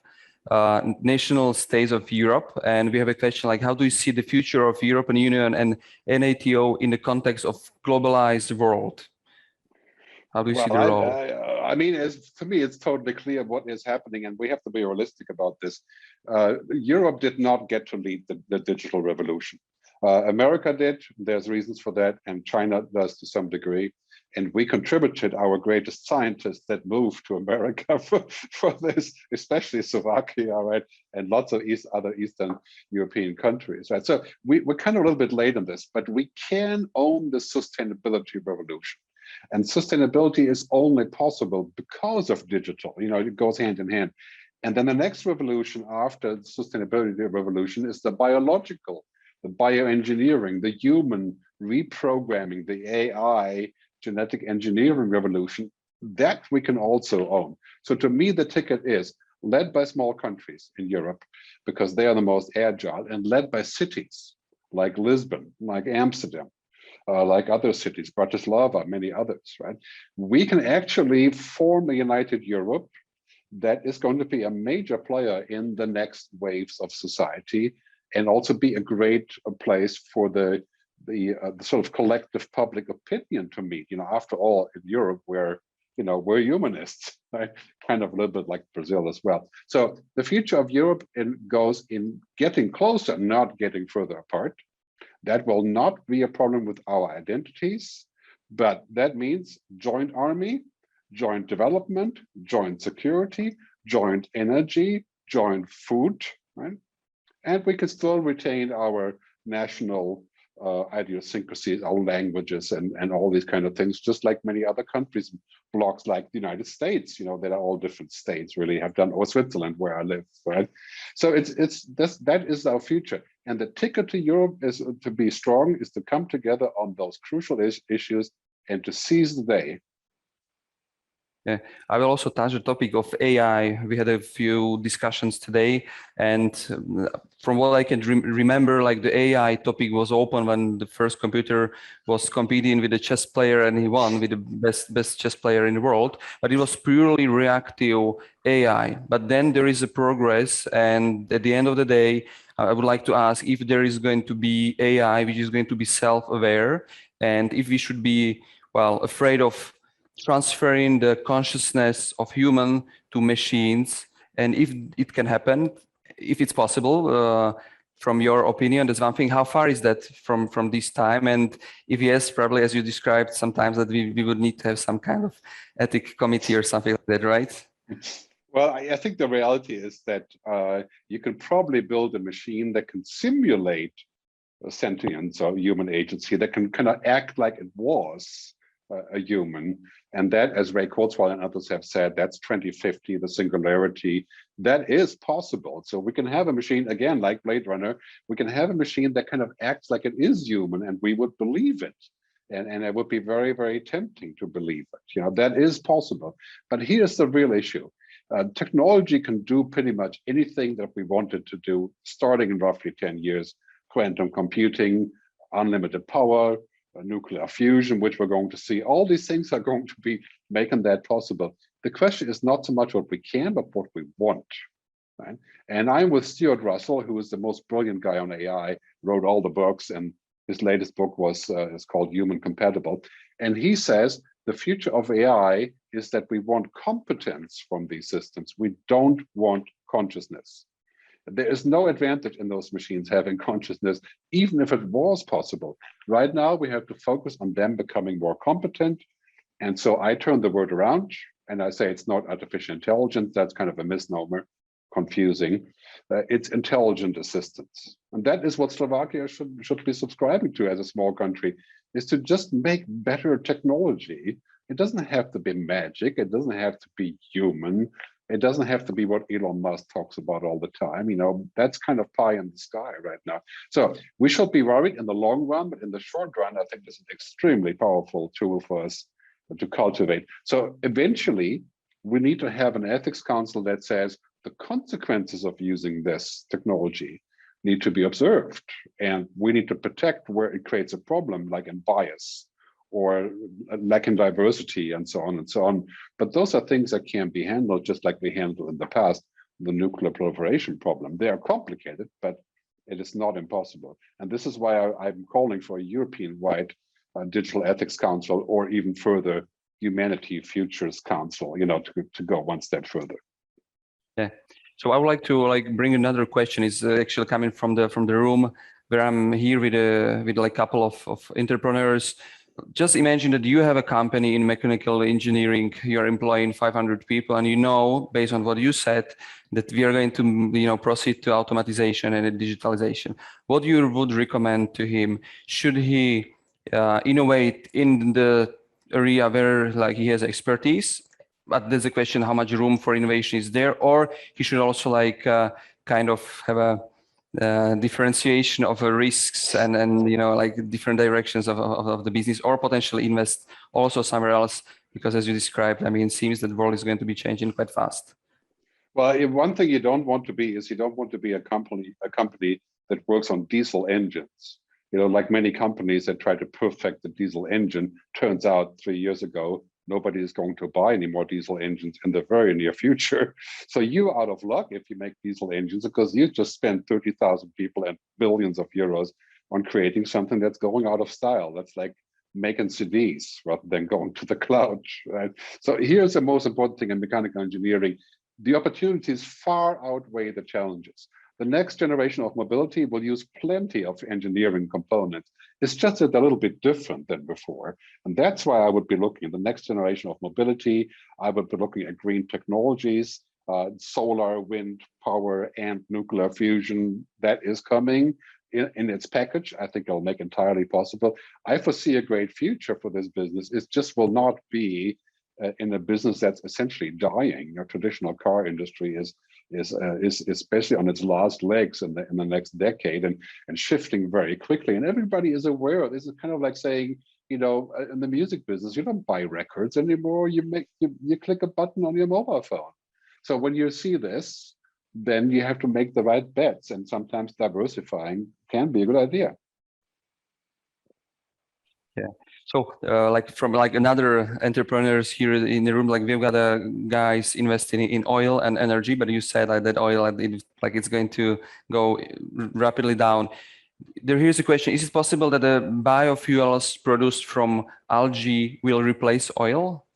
national states of Europe, and we have a question like, how do you see the future of European Union and NATO in the context of globalized world? How do you see the role? I mean, for me, it's totally clear what is happening, and we have to be realistic about this. Europe did not get to lead the digital revolution. America did, there's reasons for that, and China does to some degree. And we contributed our greatest scientists that moved to America for this, especially Slovakia, right? And lots of other Eastern European countries, right? So we're kind of a little bit late on this, but we can own the sustainability revolution. And sustainability is only possible because of digital, you know, it goes hand in hand. And then the next revolution after the sustainability revolution is the biological, the bioengineering, the human reprogramming, the AI, genetic engineering revolution, that we can also own. So to me, the ticket is led by small countries in Europe, because they are the most agile, and led by cities like Lisbon, like Amsterdam, like other cities, Bratislava, many others, right? We can actually form a united Europe that is going to be a major player in the next waves of society, and also be a great place for the sort of collective public opinion to meet. You know, after all, in Europe, we're humanists, right? Kind of a little bit like Brazil as well. So the future of Europe goes in getting closer, not getting further apart. That will not be a problem with our identities, but that means joint army, joint development, joint security, joint energy, joint food, right? And we can still retain our national idiosyncrasies, our languages, and all these kind of things, just like many other countries, blocks like the United States, you know, that are all different states really have done, or Switzerland, where I live, right? So that is our future. And the ticket to Europe is to be strong, is to come together on those crucial issues and to seize the day. Yeah, I will also touch the topic of AI. We had a few discussions today, and from what I can remember, like the AI topic was open when the first computer was competing with a chess player, and he won with the best chess player in the world. But it was purely reactive AI. But then there is a progress, and at the end of the day, I would like to ask if there is going to be AI which is going to be self-aware, and if we should be, well, afraid of transferring the consciousness of human to machines, and if it can happen, if it's possible, from your opinion. That's one thing. How far is that from this time? And if yes, probably as you described, sometimes that we would need to have some kind of ethic committee or something like that, right? Well, I think the reality is that you can probably build a machine that can simulate a sentience or human agency, that can kind of act like it was a human. And that, as Ray Kurzweil and others have said, that's 2050, the singularity. That is possible. So we can have a machine, again, like Blade Runner, we can have a machine that kind of acts like it is human, and we would believe it. And it would be very, very tempting to believe it. You know, that is possible. But here's the real issue. Technology can do pretty much anything that we wanted to do, starting in roughly 10 years. Quantum computing, unlimited power, nuclear fusion, which we're going to see. All these things are going to be making that possible. The question is not so much what we can, but what we want. Right? And I'm with Stuart Russell, who is the most brilliant guy on AI, wrote all the books, and his latest book is called Human Compatible. And he says the future of AI is that we want competence from these systems. We don't want consciousness. There is no advantage in those machines having consciousness, even if it was possible. Right now, we have to focus on them becoming more competent. And so I turn the word around and I say it's not artificial intelligence. That's kind of a misnomer, confusing. It's intelligent assistance. And that is what Slovakia should be subscribing to as a small country, is to just make better technology. It doesn't have to be magic. It doesn't have to be human. It doesn't have to be what Elon Musk talks about all the time. You know, that's kind of pie in the sky right now. So we should be worried in the long run, but in the short run, I think this is an extremely powerful tool for us to cultivate. So eventually, we need to have an ethics council that says the consequences of using this technology, need to be observed, and we need to protect where it creates a problem, like in bias or lack in diversity and so on and so on. But those are things that can be handled just like we handled in the past, the nuclear proliferation problem. They are complicated, but it is not impossible. And this is why I'm calling for a European-wide Digital Ethics Council, or even further, Humanity Futures Council, to go one step further. Yeah. So I would like to bring another question. Is actually coming from the room where I'm here with a couple of entrepreneurs. Just imagine that you have a company in mechanical engineering. You're employing 500 people, and based on what you said, that we are going to proceed to automatization and digitalization. What you would recommend to him? Should he innovate in the area where he has expertise? But there's a question how much room for innovation is there, or he should also kind of have a differentiation of risks and different directions of the business, or potentially invest also somewhere else, because as you described, it seems that the world is going to be changing quite fast. Well, one thing you don't want to be is a company that works on diesel engines. Like many companies that try to perfect the diesel engine, turns out 3 years ago, nobody is going to buy any more diesel engines in the very near future. So you're out of luck if you make diesel engines, because you just spent 30,000 people and billions of euros on creating something that's going out of style. That's like making CDs rather than going to the cloud, right? So here's the most important thing in mechanical engineering. The opportunities far outweigh the challenges. The next generation of mobility will use plenty of engineering components. It's just a little bit different than before. And that's why I would be looking at the next generation of mobility. I would be looking at green technologies, solar, wind power, and nuclear fusion that is coming in its package. I think it'll make entirely possible. I foresee a great future for this business. It just will not be in a business that's essentially dying. Your traditional car industry is especially on its last legs in the next decade, and shifting very quickly. And everybody is aware of this. Is kind of like saying, in the music business, you don't buy records anymore. You click a button on your mobile phone. So when you see this, then you have to make the right bets, and sometimes diversifying can be a good idea. Yeah. So from another entrepreneurs here in the room, we've got guys investing in oil and energy, but you said that oil, it's going to go rapidly down. Here's a question: is it possible that the biofuels produced from algae will replace oil?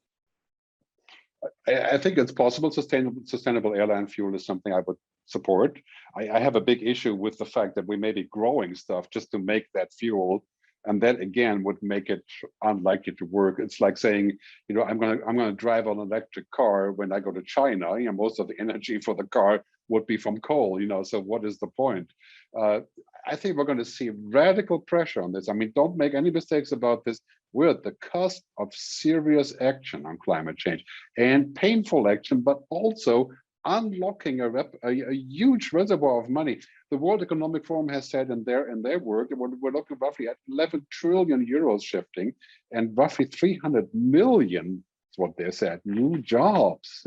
I think it's possible. Sustainable airline fuel is something I would support. I have a big issue with the fact that we may be growing stuff just to make that fuel. And that again would make it unlikely to work. It's like saying, I'm gonna drive an electric car when I go to China. Most of the energy for the car would be from coal. So what is the point? I think we're going to see radical pressure on this. Don't make any mistakes about this. We're at the cusp of serious action on climate change, and painful action, but also unlocking a huge reservoir of money. The World Economic Forum has said in their work, we're looking roughly at 11 trillion euros shifting, and roughly 300 million is what they said, new jobs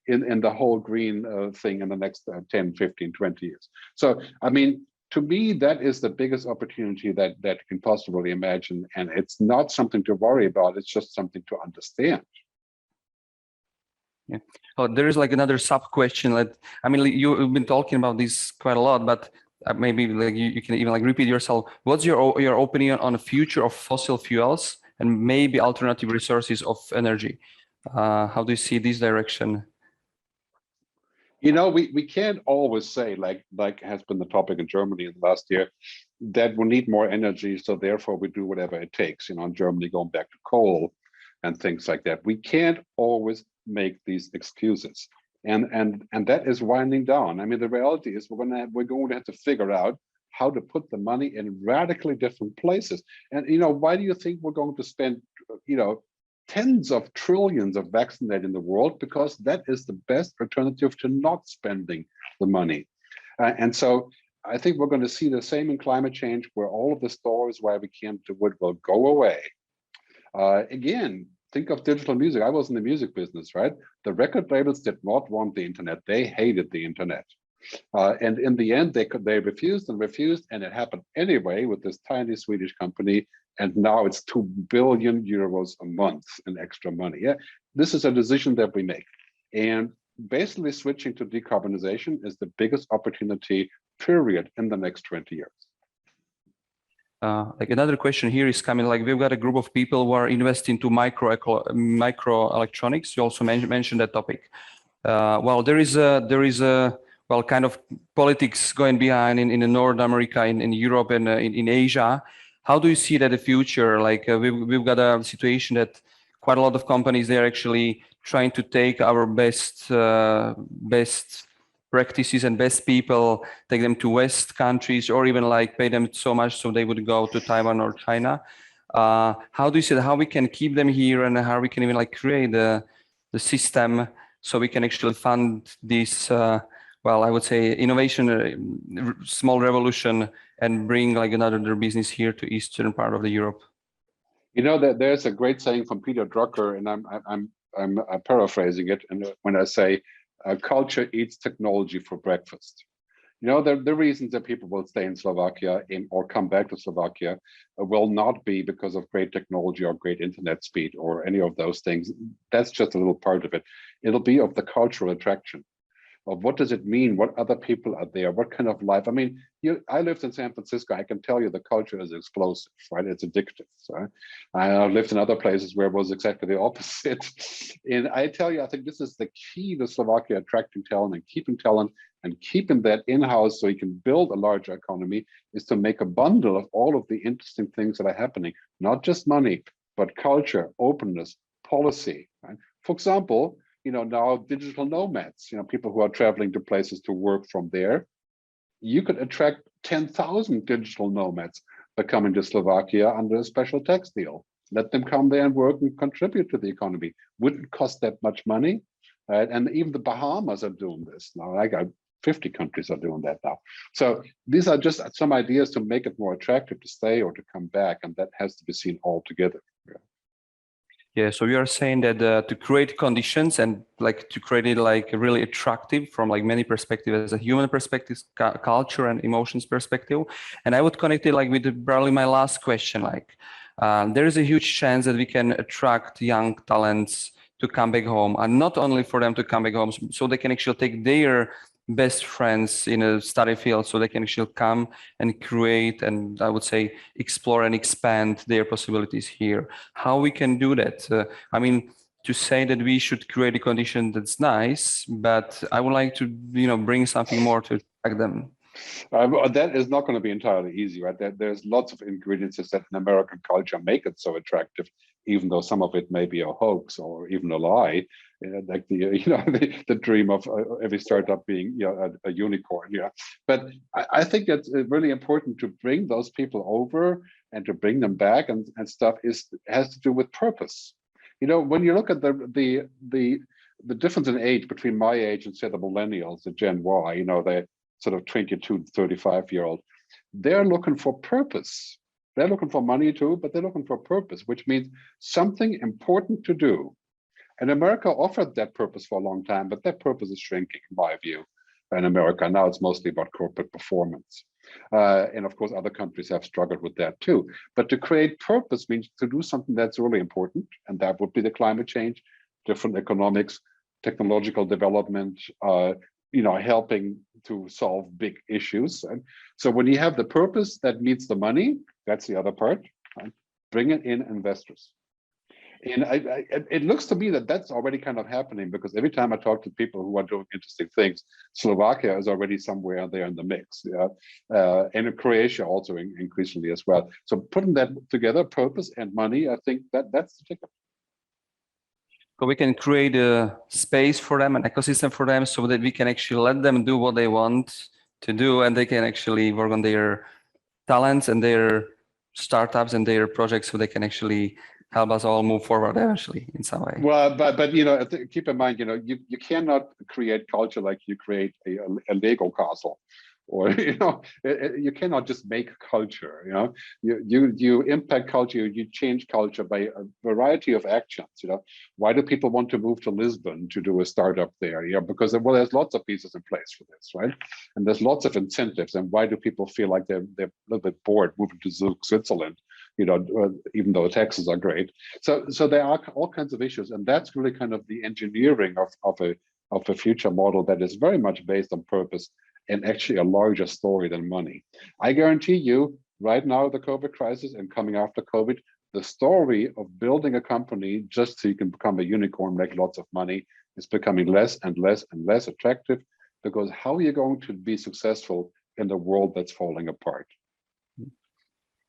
in the whole green thing in the next 10, 15, 20 years. So, to me, that is the biggest opportunity that you can possibly imagine. And it's not something to worry about. It's just something to understand. Yeah. Oh, there is another sub question. You've been talking about this quite a lot, but maybe you can even repeat yourself. What's your opinion on the future of fossil fuels and maybe alternative resources of energy? How do you see this direction? We can't always say, like has been the topic in Germany in the last year, that we need more energy, so therefore we do whatever it takes. In Germany going back to coal and things like that. We can't always make these excuses, and that is winding down. The reality is we're going to have to figure out how to put the money in radically different places. And why do you think we're going to spend tens of trillions of vaccinating the world? Because that is the best alternative to not spending the money. And so I think we're going to see the same in climate change, where all of the stores where we can't do it will go away. Again, think of digital music. I was in the music business, right? The record labels did not want the internet. They hated the internet. And in the end, they refused and refused, and it happened anyway with this tiny Swedish company. And now it's 2 billion euros a month in extra money. Yeah, this is a decision that we make. And basically switching to decarbonization is the biggest opportunity, period, in the next 20 years. Like another question here is coming, like we've got a group of people who are investing into microelectronics. You also mentioned that topic. Well, there is a well, kind of politics going behind in North America, in Europe, and in Asia. How do you see that the future? Like we've got a situation that quite a lot of companies, they're actually trying to take our best practices and best people, take them to West countries, or even like pay them so much so they would go to Taiwan or China. How do you see that? How we can keep them here, and how we can even like create the system so we can actually fund this, well, I would say innovation, small revolution, and bring like another business here to eastern part of the Europe. You know that there's a great saying from Peter Drucker, and I'm paraphrasing it, and when I say culture eats technology for breakfast. You know, the reasons that people will stay in Slovakia or come back to Slovakia will not be because of great technology or great internet speed or any of those things. That's just a little part of it. It'll be of the cultural attraction. Of what does it mean? What other people are there? What kind of life? I mean, I lived in San Francisco. I can tell you the culture is explosive, right? It's addictive. So I lived in other places where it was exactly the opposite. And I tell you, I think this is the key to Slovakia attracting talent and keeping that in-house so you can build a larger economy, is to make a bundle of all of the interesting things that are happening, not just money, but culture, openness, policy, right? For example, you know, now digital nomads, you know, people who are traveling to places to work from there. You could attract 10,000 digital nomads by coming to Slovakia under a special tax deal. Let them come there and work and contribute to the economy. Wouldn't cost that much money. And even the Bahamas are doing this now. Like 50 countries are doing that now. So these are just some ideas to make it more attractive to stay or to come back. And that has to be seen all together. Yeah, so you are saying that to create conditions and like to create it like really attractive from like many perspectives, as a human perspective, culture and emotions perspective. And I would connect it like with probably my last question, like there is a huge chance that we can attract young talents to come back home, and not only for them to come back home, so they can actually take their best friends in a study field, so they can actually come and create and I would say explore and expand their possibilities here. How we can do that? I mean, to say that we should create a condition that's nice, but I would like to, you know, bring something more to attract them. That is not going to be entirely easy, right? There's lots of ingredients that in American culture make it so attractive, even though some of it may be a hoax or even a lie. Like the dream of every startup being a unicorn. Yeah, but I think that's really important to bring those people over and to bring them back and stuff has to do with purpose. You know, when you look at the difference in age between my age and say the millennials, the Gen Y, you know, they sort of 22 to 35-year-old, they're looking for purpose. They're looking for money too, but they're looking for purpose, which means something important to do. And America offered that purpose for a long time, but that purpose is shrinking, in my view, in America. Now it's mostly about corporate performance. And of course, other countries have struggled with that too. But to create purpose means to do something that's really important, and that would be the climate change, different economics, technological development, helping to solve big issues. And so when you have the purpose that needs the money, that's the other part, right? Bringing in investors. And it looks to me that that's already kind of happening, because every time I talk to people who are doing interesting things, Slovakia is already somewhere there in the mix. Yeah? And Croatia also increasingly as well. So putting that together, purpose and money, I think that's the ticket. So we can create a space for them, an ecosystem for them, so that we can actually let them do what they want to do, and they can actually work on their talents and their startups and their projects, so they can actually help us all move forward eventually in some way. Well, but keep in mind, you cannot create culture like you create a Lego castle. or you cannot just make culture. You impact culture, you change culture by a variety of actions. Why do people want to move to Lisbon to do a startup there? Because there's lots of pieces in place for this, right? And there's lots of incentives. And why do people feel like they're a little bit bored moving to Zug, Switzerland? Even though the taxes are great. So there are all kinds of issues, and that's really kind of the engineering of a future model that is very much based on purpose and actually a larger story than money. I guarantee you, right now, the COVID crisis and coming after COVID, the story of building a company just so you can become a unicorn, make lots of money, is becoming less and less and less attractive, because how are you going to be successful in a world that's falling apart?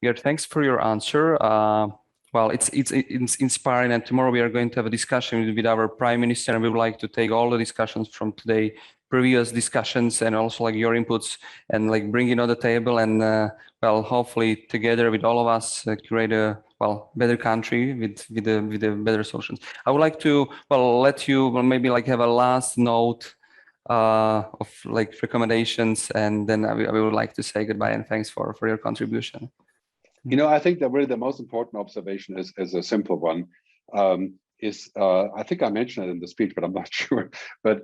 Gerd, thanks for your answer. Well, it's inspiring, and tomorrow we are going to have a discussion with our Prime Minister, and we would like to take all the discussions from today, previous discussions, and also like your inputs, and like bring it on the table, and well, hopefully together with all of us create a better country with the better solutions. I would like to let you maybe like have a last note of like recommendations, and then I would like to say goodbye and thanks for your contribution. I think that really the most important observation is a simple one. I think I mentioned it in the speech, but I'm not sure. But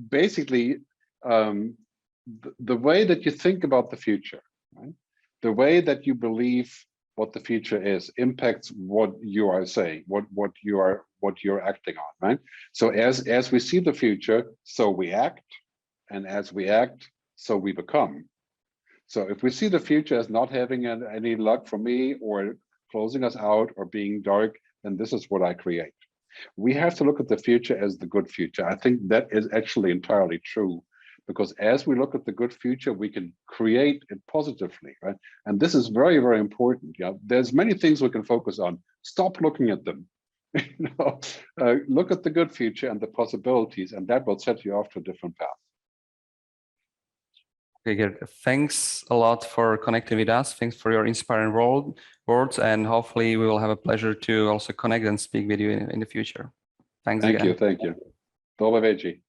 basically, the way that you think about the future, right? The way that you believe what the future is impacts what you are saying, what you're acting on, right? So as we see the future, so we act, and as we act, so we become. So if we see the future as not having any luck for me, or closing us out, or being dark, then this is what I create. We have to look at the future as the good future. I think that is actually entirely true, because as we look at the good future, we can create it positively, right? And this is very, very important. There's many things we can focus on. Stop looking at them. Look at the good future and the possibilities, and that will set you off to a different path. Okay, Gerd, thanks a lot for connecting with us. Thanks for your inspiring words, and hopefully we will have a pleasure to also connect and speak with you in the future. Thanks again. Thank you. Dobro večer.